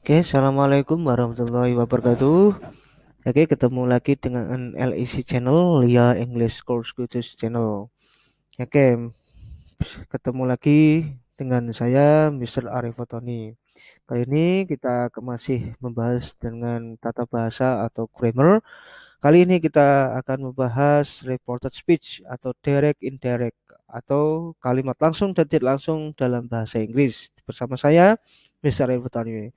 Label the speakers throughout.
Speaker 1: Oke, assalamualaikum warahmatullahi wabarakatuh. Oke, ketemu lagi dengan LEC Channel, Lia English Course Kutus Channel. Oke, ketemu lagi dengan saya, Mr. Arif Tony. Kali ini kita masih membahas dengan tata bahasa atau grammar. Kali ini kita akan membahas reported speech atau direct indirect atau kalimat langsung dan tidak langsung dalam bahasa Inggris. Bersama saya, Mr. Arif Tony.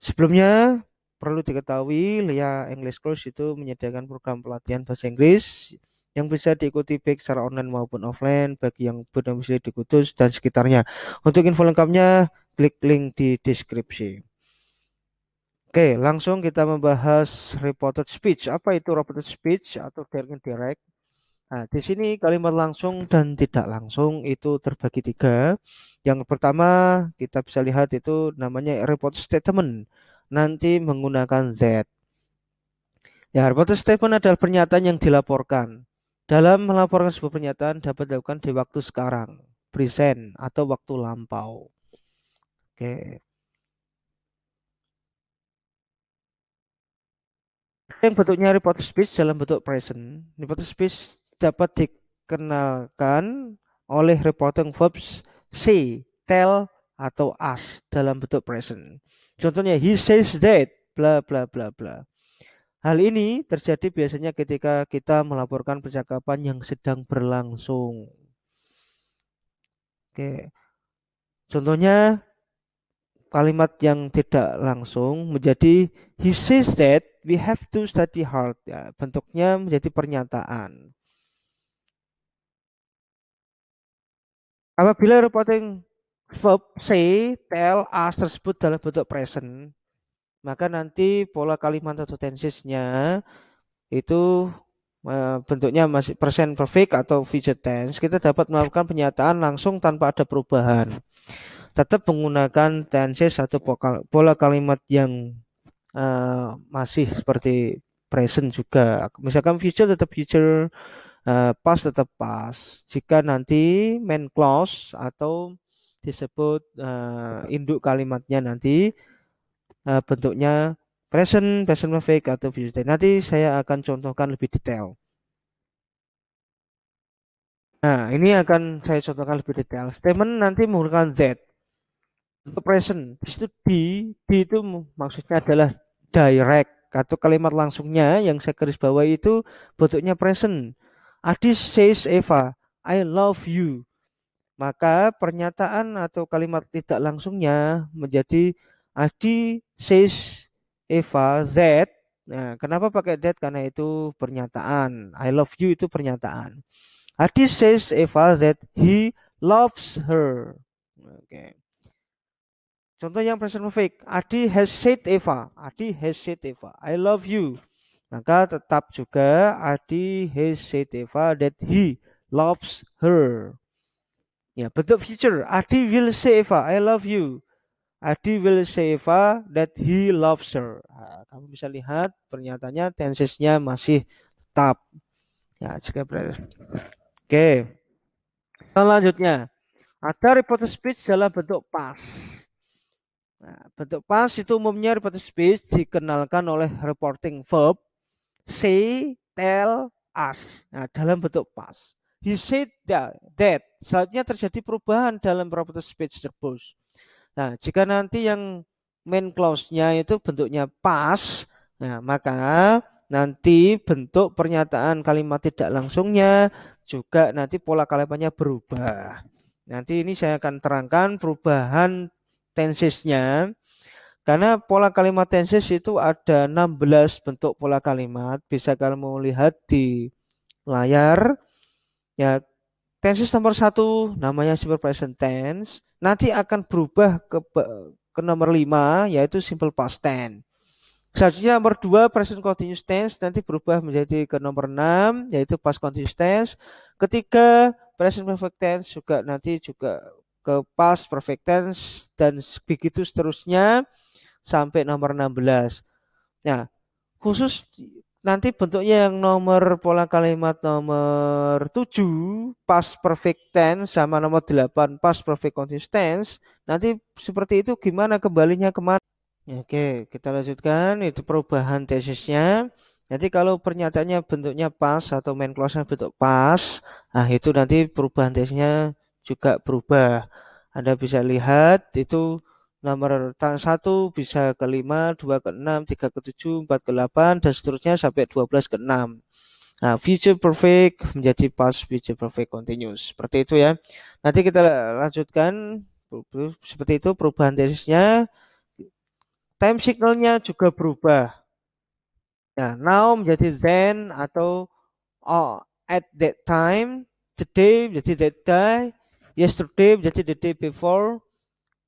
Speaker 1: Sebelumnya, perlu diketahui Lia English Course itu menyediakan program pelatihan bahasa Inggris yang bisa diikuti baik secara online maupun offline bagi yang berdomisili di Kudus dan sekitarnya. Untuk info lengkapnya, klik link di deskripsi. Oke, langsung kita membahas reported speech. Apa itu reported speech atau direct indirect? Nah, di sini kalimat langsung dan tidak langsung itu terbagi tiga. Yang pertama kita bisa lihat itu namanya report statement. Nanti menggunakan that. Ya, report statement adalah pernyataan yang dilaporkan. Dalam melaporkan sebuah pernyataan dapat dilakukan di waktu sekarang, present, atau waktu lampau. Oke. Yang bentuknya report speech dalam bentuk present. Report speech dapat dikenalkan oleh reporting verbs say, tell, atau ask dalam bentuk present. Contohnya, he says that, bla bla bla bla. Hal ini terjadi biasanya ketika kita melaporkan percakapan yang sedang berlangsung. Oke. Contohnya, kalimat yang tidak langsung menjadi he says that we have to study hard. Ya, bentuknya menjadi pernyataan. Apabila reporting verb say, tell, ask tersebut dalam bentuk present, maka nanti pola kalimat atau tensesnya itu bentuknya masih present perfect atau future tense. Kita dapat melakukan pernyataan langsung tanpa ada perubahan. Tetap menggunakan tenses atau pola kalimat yang masih seperti present juga. Misalkan future tetap future, past tetap past. Jika nanti main clause atau disebut induk kalimatnya nanti bentuknya present, present perfect atau future tense. Nanti saya akan contohkan lebih detail. Nah, ini akan saya contohkan lebih detail. Statement nanti menggunakan that. Untuk present, di situ D itu maksudnya adalah direct atau kalimat langsungnya yang saya garis bawahi itu bentuknya present. Adi says Eva, I love you. Maka pernyataan atau kalimat tidak langsungnya menjadi Adi says Eva that. Nah, kenapa pakai that? Karena itu pernyataan. I love you itu pernyataan. Adi says Eva that he loves her. Oke. Contoh yang present perfect. Adi has said Eva. Adi has said Eva. I love you. Maka tetap juga Adi has said Eva that he loves her. Ya, bentuk future. Adi will say Eva, I love you. Adi will say Eva that he loves her. Nah, kamu bisa lihat pernyataannya tensesnya masih tetap. Ya, Oke. Selanjutnya, ada reported speech dalam bentuk past. Nah, bentuk past itu umumnya reported speech dikenalkan oleh reporting verb say, tell, ask. Nah, dalam bentuk past. He said that. Selanjutnya terjadi perubahan dalam reported speech tersebut. Nah, jika nanti yang main clause-nya itu bentuknya past, nah, maka nanti bentuk pernyataan kalimat tidak langsungnya juga nanti pola kalimatnya berubah. Nanti ini saya akan terangkan perubahan tensesnya. Karena pola kalimat tenses itu ada 16 bentuk pola kalimat. Bisa kamu lihat di layar. Ya, tenses nomor 1 namanya simple present tense. Nanti akan berubah ke nomor 5 yaitu simple past tense. Selanjutnya nomor 2 present continuous tense nanti berubah menjadi ke nomor 6 yaitu past continuous tense. Ketiga present perfect tense juga nanti juga ke past perfect tense dan begitu seterusnya sampai nomor 16. Nah, khusus nanti bentuknya yang nomor pola kalimat nomor 7 past perfect tense sama nomor 8 past perfect continuous tense. Nanti seperti itu gimana kembalinya kemana? Oke, kita lanjutkan. Itu perubahan tesisnya. Nanti kalau pernyataannya bentuknya pas atau main clause-nya bentuk pas, nah itu nanti perubahan tesisnya juga berubah. Anda bisa lihat itu nomor 1 bisa ke 5, 2 ke 6, 3 ke 7, 4 ke 8, dan seterusnya sampai 12 ke 6. Nah, future perfect menjadi past future perfect continuous. Seperti itu ya. Nanti kita lanjutkan. Seperti itu perubahan tesisnya. Time signalnya juga berubah. Nah, now menjadi then atau at that time, today menjadi that day, yesterday menjadi the day before,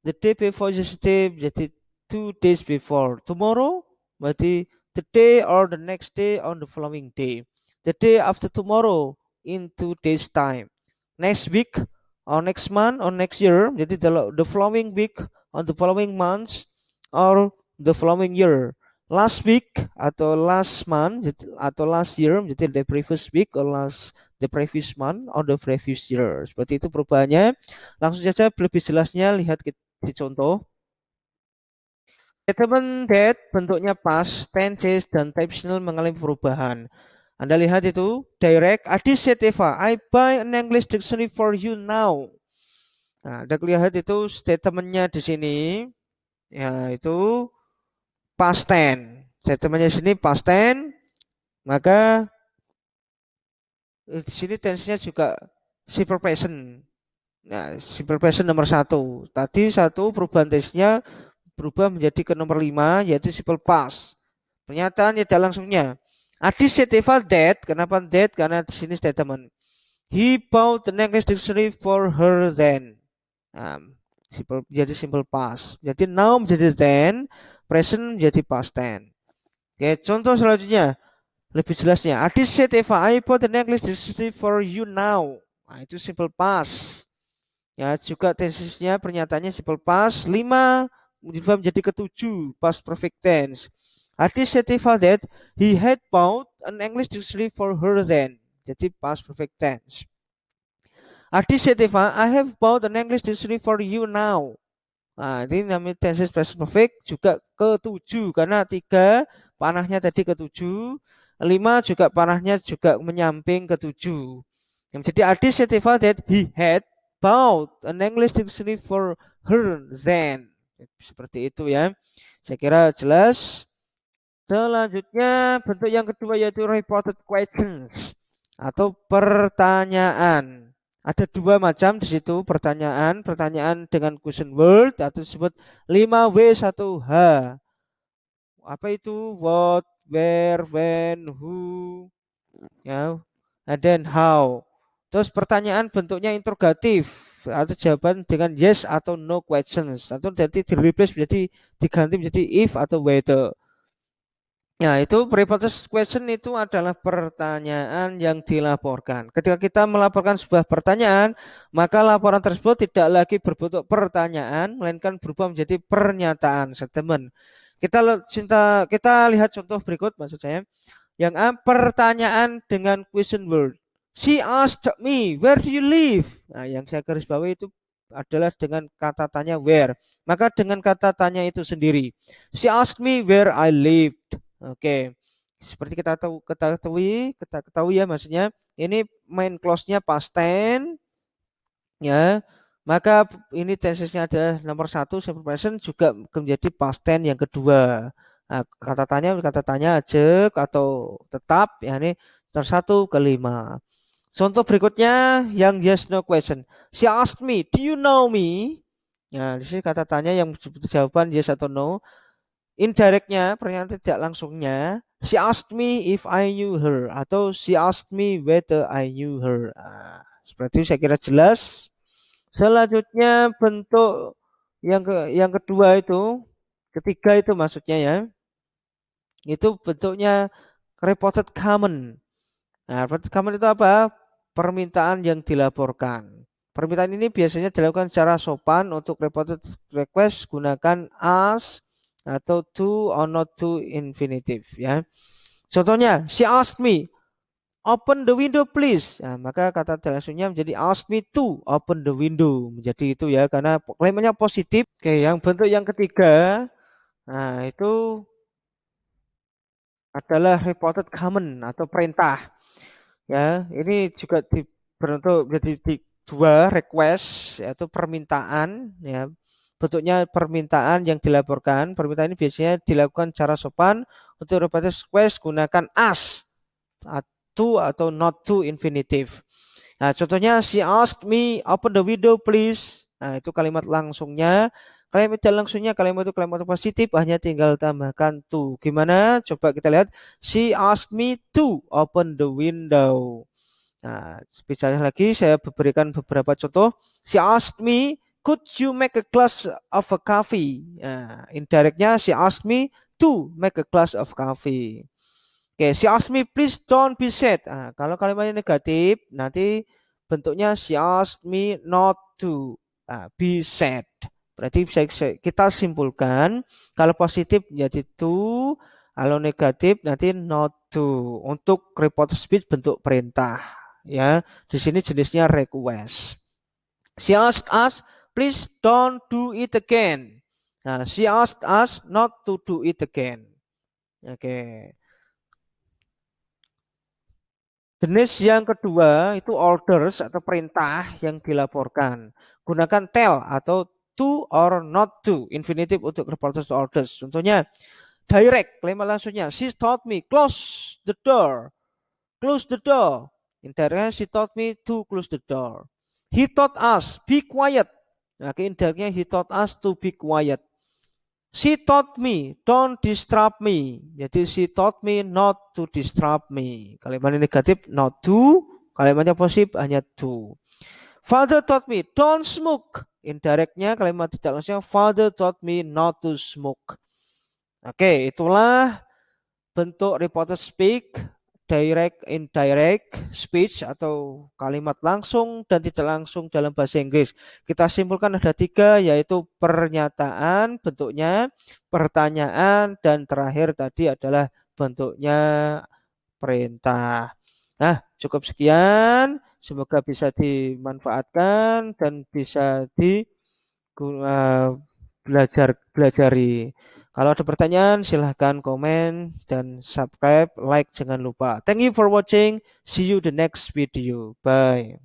Speaker 1: the day before yesterday menjadi 2 days before, tomorrow berarti the day or the next day on the following day, the day after tomorrow in 2 days time, next week or next month or next year jadi the following week on the following months or the following year, last week atau last month atau last year menjadi the previous week or last the previous month or the previous year. Seperti itu perubahannya. Langsung saja lebih jelasnya lihat di contoh. Statement that bentuknya past, tense, dan type final mengalami perubahan. Anda lihat itu direct. Adi said Eva, I buy an English dictionary for you now. Nah, Anda lihat itu statementnya di sini. Ya, itu past tense. Statementnya di sini past tense. Maka di sini tense-nya juga simple present. Nah, simple present nomor 1. Tadi 1 perubahan tense-nya berubah menjadi ke nomor 5 yaitu simple past. Pernyataan tidak langsungnya. Adi said Eva that. Kenapa that? Karena di sini statement. He bought the English dictionary for her then. Nah, jadi simple past. Jadi now menjadi then, present menjadi past tense. Oke, contoh selanjutnya lebih jelasnya. Adi said Eva, I bought the English dictionary for you now. Nah, itu simple past. Ya, juga tesisnya pernyataannya simple past. 5 berubah menjadi ke-7 past perfect tense. Adi said Eva that he had bought an English dictionary for her then. Jadi past perfect tense. Adi said Eva, I have bought an English dictionary for you now. Nah, ini namanya tense past perfect juga ke-7 karena 3 panahnya tadi ke-7, 5 juga panahnya juga menyamping ke-7. Jadi Adi said Eva that he had bought an English dictionary for her then. Seperti itu ya. Saya kira jelas. Selanjutnya bentuk yang kedua yaitu reported questions atau pertanyaan. Ada 2 macam di situ pertanyaan, pertanyaan dengan question word atau disebut 5W1H. Apa itu? What, where, when, who, ya, and then how. Terus pertanyaan bentuknya interrogatif atau jawaban dengan yes atau no questions atau nanti di replace menjadi diganti menjadi if atau whether. Ya, itu reported question itu adalah pertanyaan yang dilaporkan. Ketika kita melaporkan sebuah pertanyaan, maka laporan tersebut tidak lagi berbentuk pertanyaan, melainkan berubah menjadi pernyataan statement. Kita lihat contoh berikut maksud saya. Yang A, pertanyaan dengan question word. She asked me, where do you live? Nah, yang saya garis bawahi itu adalah dengan kata tanya where. Maka dengan kata tanya itu sendiri. She asked me where I lived. Oke. Seperti kita ketahui ya maksudnya ini main clause-nya past tense ya. Maka ini tensesnya ada nomor 1 simple present juga menjadi past tense yang kedua. Nah, kata tanya ajak atau tetap ya ini nomor 1 ke 5. Contoh berikutnya yang yes no question. She asked me, do you know me? Nah, di sini kata tanya yang jawaban yes atau no. Indirectnya, pernyataan tidak langsungnya, she asked me if I knew her atau she asked me whether I knew her. Nah, seperti itu saya kira jelas. Selanjutnya bentuk yang kedua itu, ketiga itu maksudnya ya, itu bentuknya reported common. Nah, reported common itu apa? Permintaan yang dilaporkan. Permintaan ini biasanya dilakukan secara sopan. Untuk reported request gunakan as atau to or not to infinitive ya. Contohnya, she asked me, open the window please. Nah, maka kata langsungnya menjadi ask me to open the window. Menjadi itu ya karena kalimatnya positif. Oke, yang bentuk yang ketiga Nah, itu adalah reported command atau perintah. Ya, ini juga berbentuk menjadi dua request yaitu permintaan ya. Bentuknya permintaan yang dilaporkan. Permintaan ini biasanya dilakukan secara sopan. Untuk reported request gunakan as to atau not to infinitive. Nah, contohnya she asked me open the window please. Nah, itu kalimat langsungnya. Kalimat langsungnya kalimat itu kalimat positif hanya tinggal tambahkan to. Gimana? Coba kita lihat. She asked me to open the window. Nah, bicara lagi saya berikan beberapa contoh. She asked me, could you make a glass of a coffee? Nah, indirectnya she asked me to make a glass of coffee. Oke, she asked me, please don't be sad. Nah, kalau kalimatnya negatif, nanti bentuknya she asked me not to be sad. Berarti kita simpulkan, kalau positif menjadi to, kalau negatif nanti not to. Untuk report speech bentuk perintah. Ya, di sini jenisnya request. She asked us, please don't do it again. Nah, she asked us not to do it again. Oke. Jenis yang kedua itu orders atau perintah yang dilaporkan. Gunakan tell atau to or not to infinitive untuk reporters orders. Contohnya direct, kalimat langsungnya. She told me close the door. Close the door. Indirectnya she told me to close the door. He told us be quiet. Nah, indirectnya he told us to be quiet. She taught me, don't disturb me. Jadi she taught me not to disturb me. Kalimat negatif not to, kalimatnya positif hanya to. Father taught me, don't smoke. Indirectnya kalimat tidak langsungnya father taught me not to smoke. Oke, itulah bentuk reported speak, direct, indirect speech atau kalimat langsung dan tidak langsung dalam bahasa Inggris. Kita simpulkan ada tiga, yaitu pernyataan bentuknya, pertanyaan, dan terakhir tadi adalah bentuknya perintah. Nah, cukup sekian. Semoga bisa dimanfaatkan dan bisa belajari. Kalau ada pertanyaan, silahkan komen dan subscribe, like, jangan lupa. Thank you for watching. See you the next video. Bye.